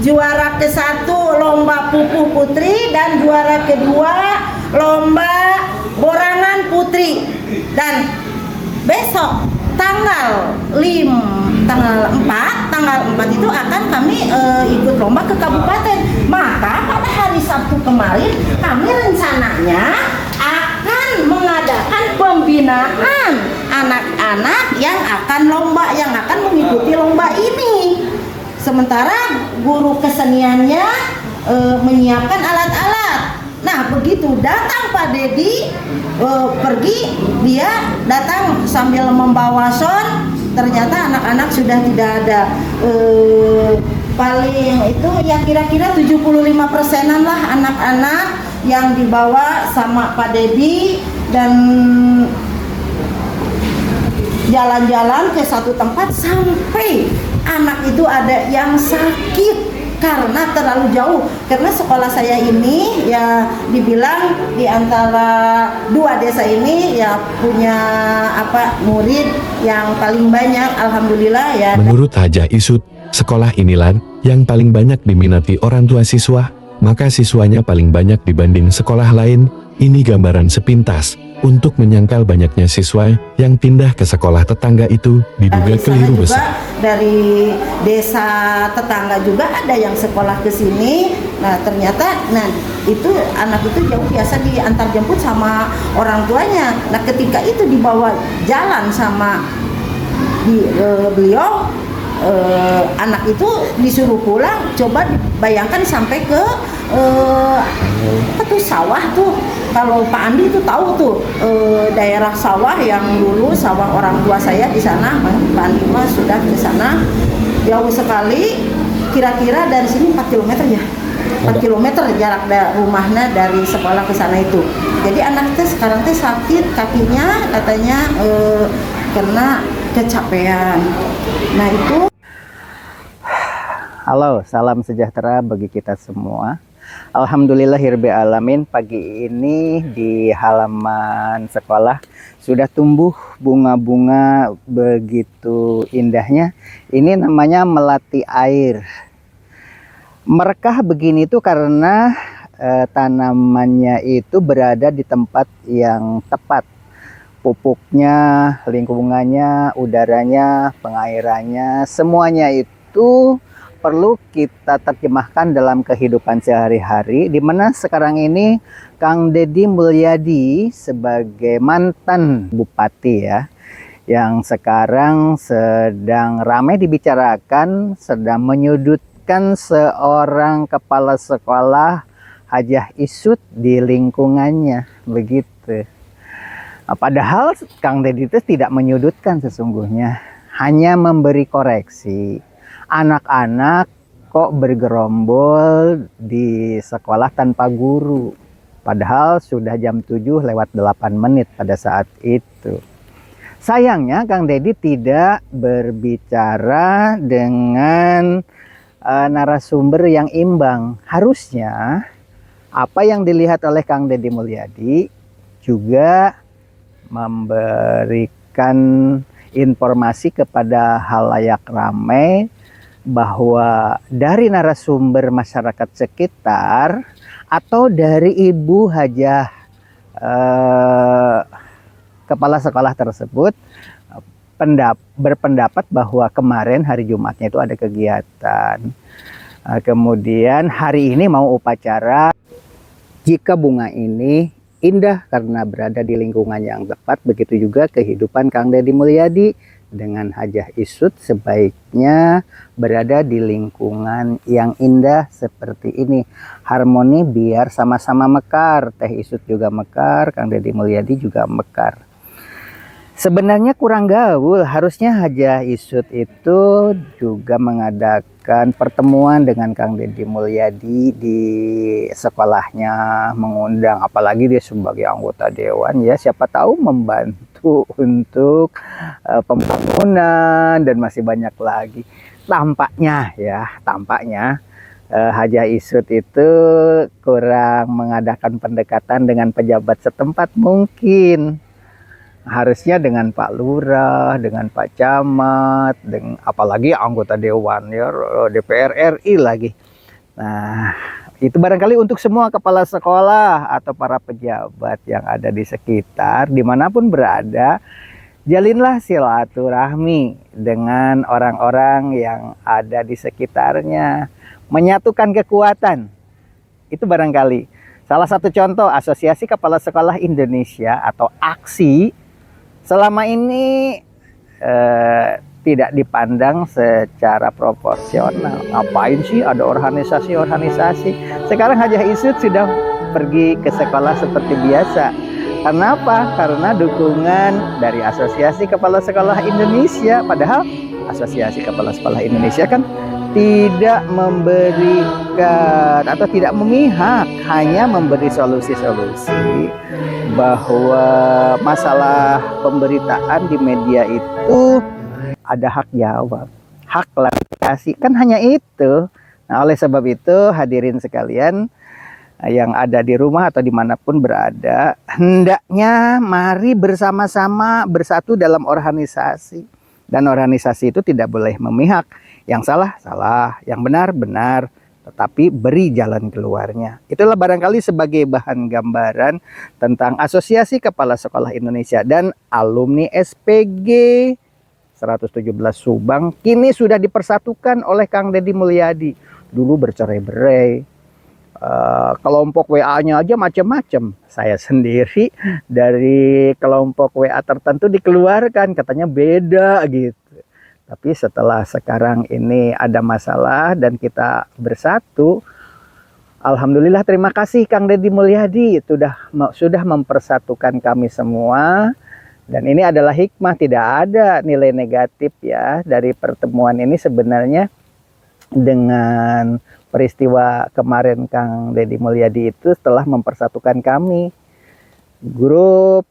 juara ke-1 lomba pupu putri dan juara kedua lomba borangan putri. Dan besok tanggal 4 itu akan kami ikut lomba ke kabupaten. Maka pada hari Sabtu kemarin kami rencananya akan mengadakan pembinaan anak-anak yang akan mengikuti lomba ini. Sementara guru keseniannya menyiapkan alat-alat. Nah, begitu datang Pak Dedi pergi, dia datang sambil membawa sound. Ternyata anak-anak sudah tidak ada. Paling itu ya kira-kira 75%-an lah anak-anak yang dibawa sama Pak Dedi, dan jalan-jalan ke satu tempat sampai anak itu ada yang sakit karena terlalu jauh. Karena sekolah saya ini ya dibilang di antara 2 desa ini ya punya murid yang paling banyak, alhamdulillah ya. Menurut Hajah Isut, sekolah inilah yang paling banyak diminati orang tua siswa, maka siswanya paling banyak dibanding sekolah lain. Ini gambaran sepintas untuk menyangkal banyaknya siswa yang pindah ke sekolah tetangga itu diduga keliru besar. Dari desa tetangga juga ada yang sekolah ke sini. Nah, ternyata itu anak itu jauh, biasa diantar jemput sama orang tuanya. Nah, ketika itu dibawa jalan sama beliau, anak itu disuruh pulang. Coba bayangkan sampai ke sawah tuh. Kalau Pak Andi itu tahu tuh daerah sawah yang dulu sawah orang tua saya di sana. Pak Andi mah sudah ke sana jauh sekali. Kira-kira dari sini 4 km ya. 4 km jarak rumahnya dari sekolah ke sana itu. Jadi anak teh sekarang teh sakit kakinya, katanya kena kecapean. Nah itu. Halo, salam sejahtera bagi kita semua. Alhamdulillahirabbil alamin, pagi ini di halaman sekolah sudah tumbuh bunga-bunga begitu indahnya. Ini namanya melati air. Merekah begini itu karena tanamannya itu berada di tempat yang tepat. Pupuknya, lingkungannya, udaranya, pengairannya, semuanya itu perlu kita terjemahkan dalam kehidupan sehari-hari, di mana sekarang ini Kang Deddy Mulyadi sebagai mantan bupati ya, yang sekarang sedang ramai dibicarakan, sedang menyudutkan seorang kepala sekolah Hajah Isut di lingkungannya, begitu. Padahal Kang Deddy itu tidak menyudutkan sesungguhnya, hanya memberi koreksi. Anak-anak kok bergerombol di sekolah tanpa guru. Padahal sudah jam 7:08 pada saat itu. Sayangnya Kang Deddy tidak berbicara dengan narasumber yang imbang. Harusnya apa yang dilihat oleh Kang Deddy Mulyadi juga memberikan informasi kepada halayak ramai bahwa dari narasumber masyarakat sekitar atau dari Ibu Hajah kepala sekolah tersebut berpendapat bahwa kemarin hari Jumatnya itu ada kegiatan. Kemudian hari ini mau upacara. Jika bunga ini indah karena berada di lingkungan yang tepat, begitu juga kehidupan Kang Deddy Mulyadi dengan Hajah Isut sebaiknya berada di lingkungan yang indah seperti ini. Harmoni biar sama-sama mekar. Teh Isut juga mekar, Kang Deddy Mulyadi juga mekar. Sebenarnya kurang gaul, harusnya Hajah Isut itu juga mengadakan pertemuan dengan Kang Deddy Mulyadi di sekolahnya, mengundang, apalagi dia sebagai anggota dewan ya, siapa tahu membantu untuk pembangunan dan masih banyak lagi. Tampaknya Hajah Isut itu kurang mengadakan pendekatan dengan pejabat setempat mungkin. Harusnya dengan Pak Lurah, dengan Pak Camat, dengan apalagi anggota dewan ya, DPR RI lagi. Nah, itu barangkali untuk semua kepala sekolah atau para pejabat yang ada di sekitar, dimanapun berada, jalinlah silaturahmi dengan orang-orang yang ada di sekitarnya, menyatukan kekuatan. Itu barangkali salah satu contoh Asosiasi Kepala Sekolah Indonesia atau AKSI selama ini tidak dipandang secara proporsional. Ngapain sih ada organisasi-organisasi? Sekarang Hajah Isut sudah pergi ke sekolah seperti biasa. Kenapa? Karena dukungan dari Asosiasi Kepala Sekolah Indonesia. Padahal Asosiasi Kepala Sekolah Indonesia kan tidak memberikan atau tidak memihak, hanya memberi solusi-solusi bahwa masalah pemberitaan di media itu ada hak jawab, hak klarifikasi, kan hanya itu. Nah, oleh sebab itu hadirin sekalian yang ada di rumah atau dimanapun berada, hendaknya mari bersama-sama bersatu dalam organisasi. Dan organisasi itu tidak boleh memihak. Yang salah, salah. Yang benar, benar. Tetapi beri jalan keluarnya. Itulah barangkali sebagai bahan gambaran tentang Asosiasi Kepala Sekolah Indonesia dan alumni SPG 117 Subang kini sudah dipersatukan oleh Kang Deddy Mulyadi. Dulu bercerai-berai, kelompok WA-nya aja macam-macam. Saya sendiri dari kelompok WA tertentu dikeluarkan, katanya beda gitu. Tapi setelah sekarang ini ada masalah dan kita bersatu, alhamdulillah, terima kasih Kang Deddy Mulyadi sudah mempersatukan kami semua. Dan ini adalah hikmah, tidak ada nilai negatif ya dari pertemuan ini sebenarnya. Dengan peristiwa kemarin Kang Deddy Mulyadi itu telah mempersatukan kami, grup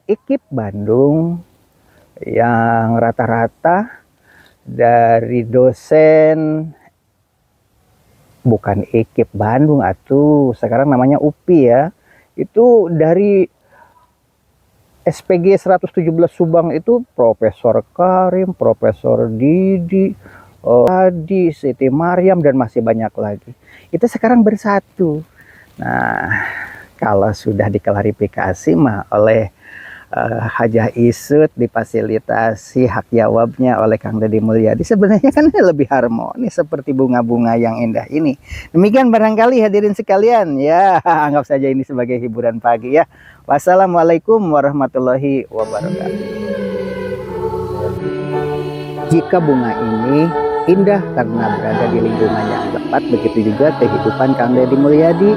IKIP Bandung, yang rata-rata dari dosen, bukan IKIP Bandung atuh, sekarang namanya UPI ya, itu dari SPG 117 Subang itu Profesor Karim, Profesor Didi, Adi, Siti Mariam, dan masih banyak lagi. Itu sekarang bersatu. Nah, kalau sudah diklarifikasi mah oleh Hajah Isut, difasilitasi hak jawabnya oleh Kang Deddy Mulyadi, sebenarnya kan lebih harmonis seperti bunga-bunga yang indah ini. Demikian barangkali hadirin sekalian ya, anggap saja ini sebagai hiburan pagi ya. Wassalamualaikum warahmatullahi wabarakatuh. Jika bunga ini indah karena berada di lingkungan yang tepat, begitu juga kehidupan Kang Deddy Mulyadi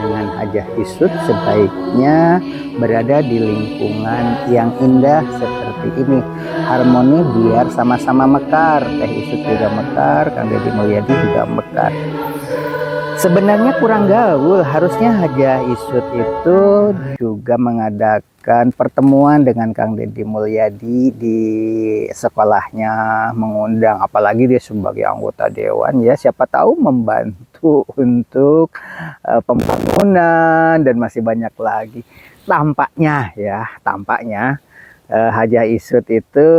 dengan Hajah Isut sebaiknya berada di lingkungan yang indah seperti ini. Harmoni biar sama-sama mekar. Teh Isut juga mekar, Kang Deddy Mulyadi juga mekar. Sebenarnya kurang gaul, harusnya Hajah Isut itu juga mengadakan pertemuan dengan Kang Deddy Mulyadi di sekolahnya, mengundang, apalagi dia sebagai anggota dewan ya, siapa tahu membantu untuk pembangunan dan masih banyak lagi. Tampaknya Hajah Isut itu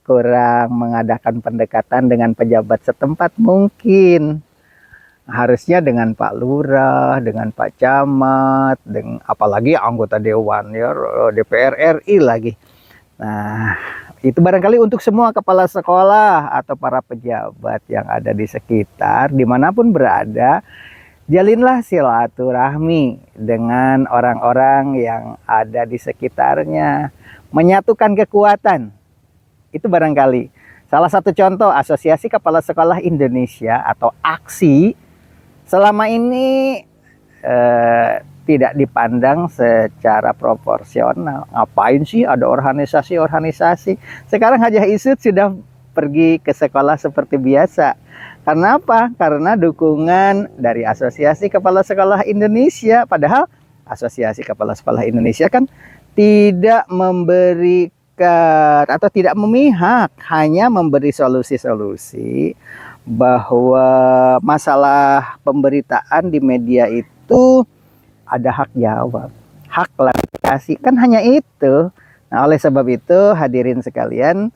kurang mengadakan pendekatan dengan pejabat setempat mungkin. Harusnya dengan Pak Lurah, dengan Pak Camat, dengan apalagi anggota dewan ya, DPR RI lagi. Nah, itu barangkali untuk semua kepala sekolah atau para pejabat yang ada di sekitar, dimanapun berada, jalinlah silaturahmi dengan orang-orang yang ada di sekitarnya, menyatukan kekuatan. Itu barangkali salah satu contoh Asosiasi Kepala Sekolah Indonesia atau AKSI selama ini tidak dipandang secara proporsional. Ngapain sih ada organisasi-organisasi? Sekarang Hajah Isut sudah pergi ke sekolah seperti biasa. Karena apa? Karena dukungan dari Asosiasi Kepala Sekolah Indonesia. Padahal Asosiasi Kepala Sekolah Indonesia kan tidak memberikan atau tidak memihak, hanya memberi solusi-solusi bahwa masalah pemberitaan di media itu ada hak jawab, hak klarifikasi, kan hanya itu. Nah, oleh sebab itu hadirin sekalian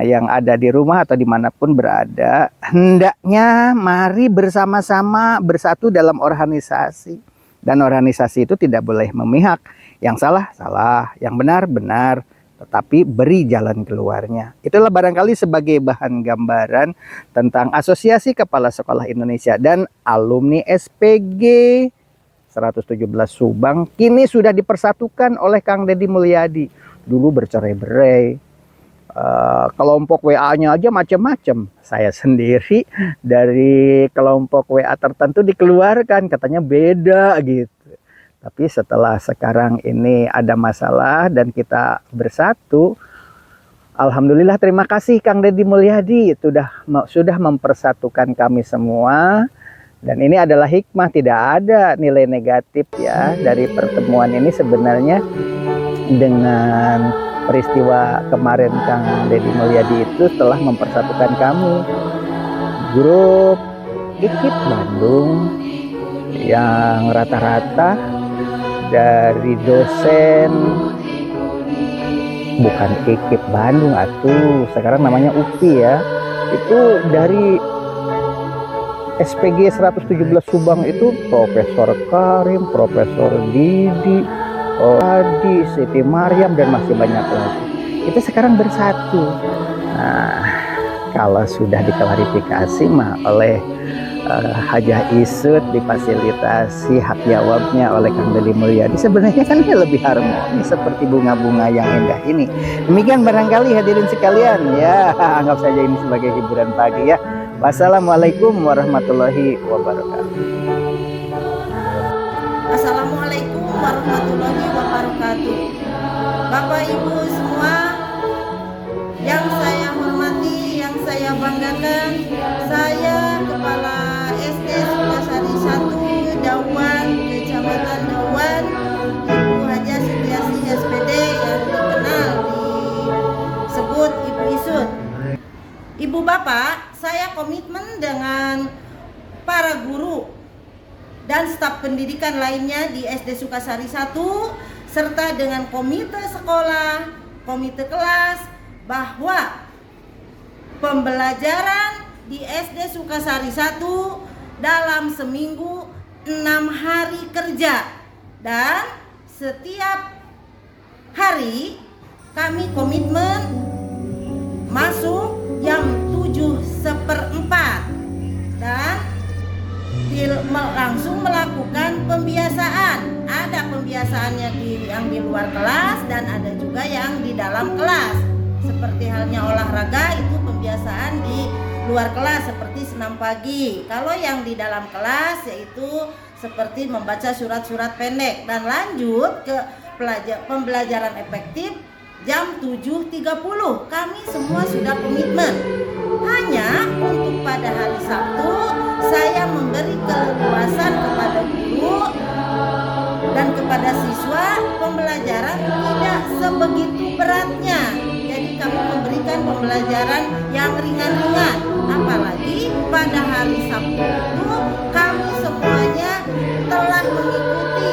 yang ada di rumah atau dimanapun berada, hendaknya mari bersama-sama bersatu dalam organisasi. Dan organisasi itu tidak boleh memihak. Yang salah, salah. Yang benar, benar. Tetapi beri jalan keluarnya. Itulah barangkali sebagai bahan gambaran tentang Asosiasi Kepala Sekolah Indonesia dan alumni SPG 117 Subang kini sudah dipersatukan oleh Kang Deddy Mulyadi. Dulu bercerai-berai, kelompok WA-nya aja macam-macam. Saya sendiri dari kelompok WA tertentu dikeluarkan, katanya beda gitu. Tapi setelah sekarang ini ada masalah dan kita bersatu, alhamdulillah, terima kasih Kang Deddy Mulyadi sudah mempersatukan kami semua. Dan ini adalah hikmah, tidak ada nilai negatif ya dari pertemuan ini. Sebenarnya dengan peristiwa kemarin Kang Deddy Mulyadi itu telah mempersatukan kami. Grup IKIP Bandung yang rata-rata dari dosen, bukan IKIP Bandung sekarang namanya UPI ya, itu dari SPG 117 Subang itu Profesor Karim, Profesor Didi, Adi, Siti Maryam, dan masih banyak lagi. Itu sekarang bersatu. Nah, kalau sudah diklarifikasi oleh Hajah Isut, difasilitasi hak jawabnya oleh Kang Deddy Mulyadi, sebenarnya kan lebih harmonis seperti bunga-bunga yang indah ini. Demikian barangkali hadirin sekalian ya, anggap saja ini sebagai hiburan pagi ya. Wassalamualaikum warahmatullahi wabarakatuh. Assalamualaikum warahmatullahi wabarakatuh. Bapak Ibu semua yang saya hormati, yang saya banggakan, saya Kepala SD Sukasari 1 Dawan, Kecamatan Dawan, Ibu Hajah Sutiasi SPD yang dikenal disebut Ibu Isut. Ibu Bapak, saya komitmen dengan para guru dan staf pendidikan lainnya di SD Sukasari 1 serta dengan komite sekolah, komite kelas, bahwa pembelajaran di SD Sukasari 1 dalam seminggu 6 hari kerja, dan setiap hari kami komitmen masuk jam 7:04 dan langsung melakukan pembiasaan. Ada pembiasaannya yang di luar kelas dan ada juga yang di dalam kelas. Seperti halnya olahraga, itu pembiasaan di luar kelas seperti senam pagi. Kalau yang di dalam kelas yaitu seperti membaca surat-surat pendek, dan lanjut ke pembelajaran efektif jam 7.30. Kami semua sudah komitmen. Hanya untuk pada hari Sabtu saya memberi keleluasan kepada guru dan kepada siswa, pembelajaran tidak sebegitu beratnya. Jadi kami memberikan pembelajaran yang ringan-ringan. Apalagi pada hari Sabtu itu kami semuanya telah mengikuti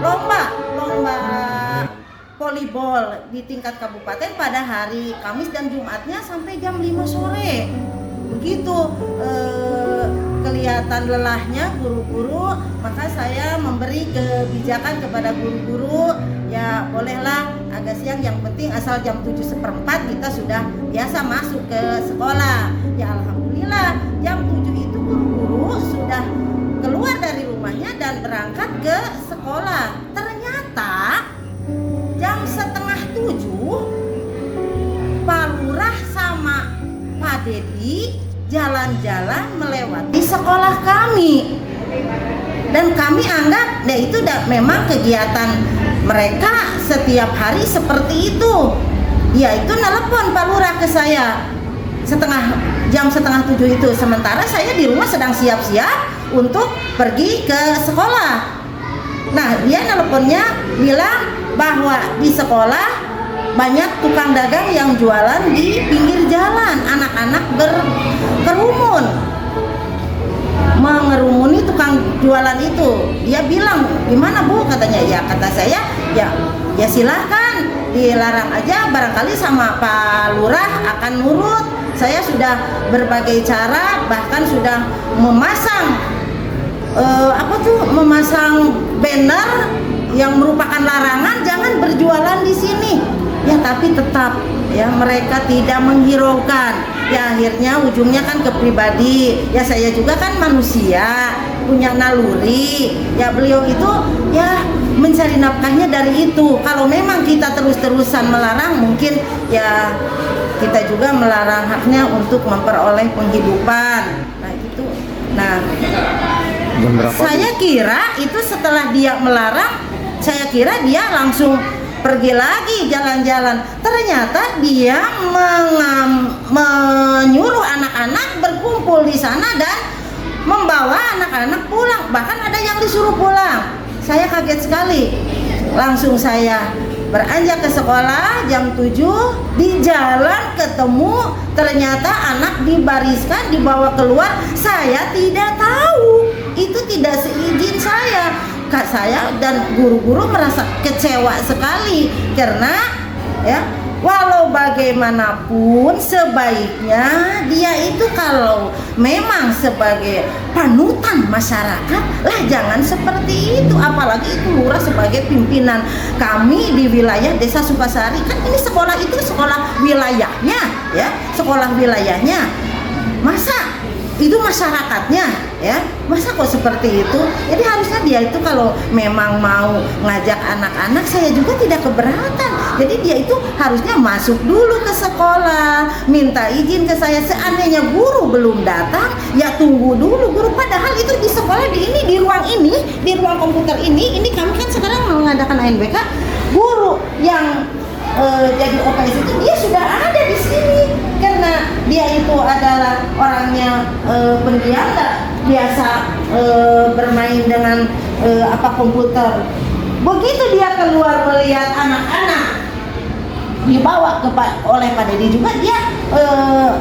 lomba volleyball di tingkat kabupaten pada hari Kamis dan Jumatnya sampai jam 5 sore. Begitu kelihatan lelahnya guru-guru, maka saya memberi kebijakan kepada guru-guru, ya bolehlah agak siang, yang penting asal jam 7:04 kita sudah biasa masuk ke sekolah. Ya alhamdulillah jam 7 itu guru-guru sudah keluar dari rumahnya dan berangkat ke sekolah. Ternyata jam 6:30 Pak Lurah sama Pak Deddy jalan-jalan melewati sekolah kami, dan kami anggap itu memang kegiatan mereka setiap hari seperti itu. Yaitu nelpon Pak Lurah ke saya jam 6:30 itu, sementara saya di rumah sedang siap-siap untuk pergi ke sekolah. Nah, dia nelponnya bilang bahwa di sekolah banyak tukang dagang yang jualan di pinggir jalan, anak-anak berkerumun mengerumuni tukang jualan itu. Dia bilang, gimana Bu? Katanya, ya kata saya, ya silahkan dilarang aja barangkali sama Pak Lurah akan nurut. Saya sudah berbagai cara, bahkan sudah memasang memasang banner yang merupakan larangan jangan berjualan di sini. Ya tapi tetap ya mereka tidak menghiraukan. Ya akhirnya ujungnya kan ke pribadi. Ya saya juga kan manusia, punya naluri. Ya beliau itu ya mencari nafkahnya dari itu. Kalau memang kita terus-terusan melarang, mungkin ya kita juga melarang haknya untuk memperoleh penghidupan. Nah gitu. Nah, saya kira itu setelah dia melarang, saya kira dia langsung pergi lagi jalan-jalan. Ternyata dia menyuruh anak-anak berkumpul di sana dan membawa anak-anak pulang. Bahkan ada yang disuruh pulang. Saya kaget sekali. Langsung saya beranjak ke sekolah jam 7, di jalan ketemu ternyata anak dibariskan dibawa keluar. Saya tidak tahu, itu tidak seizin saya. Kak saya dan guru-guru merasa kecewa sekali karena ya walau bagaimanapun sebaiknya dia itu kalau memang sebagai panutan masyarakat lah jangan seperti itu, apalagi itu lurah sebagai pimpinan kami di wilayah Desa Sukasari. Kan ini sekolah itu sekolah wilayahnya ya, sekolah wilayahnya, masa itu masyarakatnya ya, masa kok seperti itu. Jadi harusnya dia itu kalau memang mau ngajak anak-anak, saya juga tidak keberatan. Jadi dia itu harusnya masuk dulu ke sekolah, minta izin ke saya. Seandainya guru belum datang, ya tunggu dulu guru. Padahal itu di sekolah di ruang komputer ini kami kan sekarang mengadakan ANBK. Guru yang jadi OPS itu dia sudah ada di sini karena dia itu adalah orangnya pendiam, biasa bermain dengan komputer. Begitu dia keluar melihat anak-anak dibawa oleh Pak Dedi juga, dia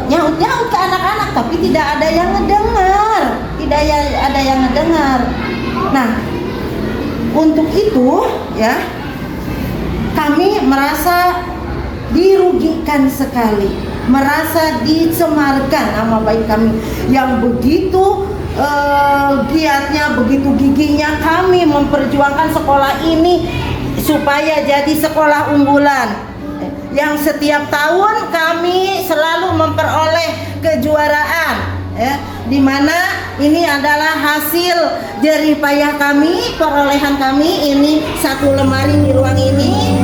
nyaut-nyaut ke anak-anak, tapi tidak ada yang ngedengar, Nah, untuk itu ya kami merasa dirugikan sekali, merasa dicemarkan nama baik kami yang begitu giatnya, begitu gigihnya kami memperjuangkan sekolah ini supaya jadi sekolah unggulan yang setiap tahun kami selalu memperoleh kejuaraan ya, di mana ini adalah hasil jerih payah kami, perolehan kami. Ini satu lemari di ruang ini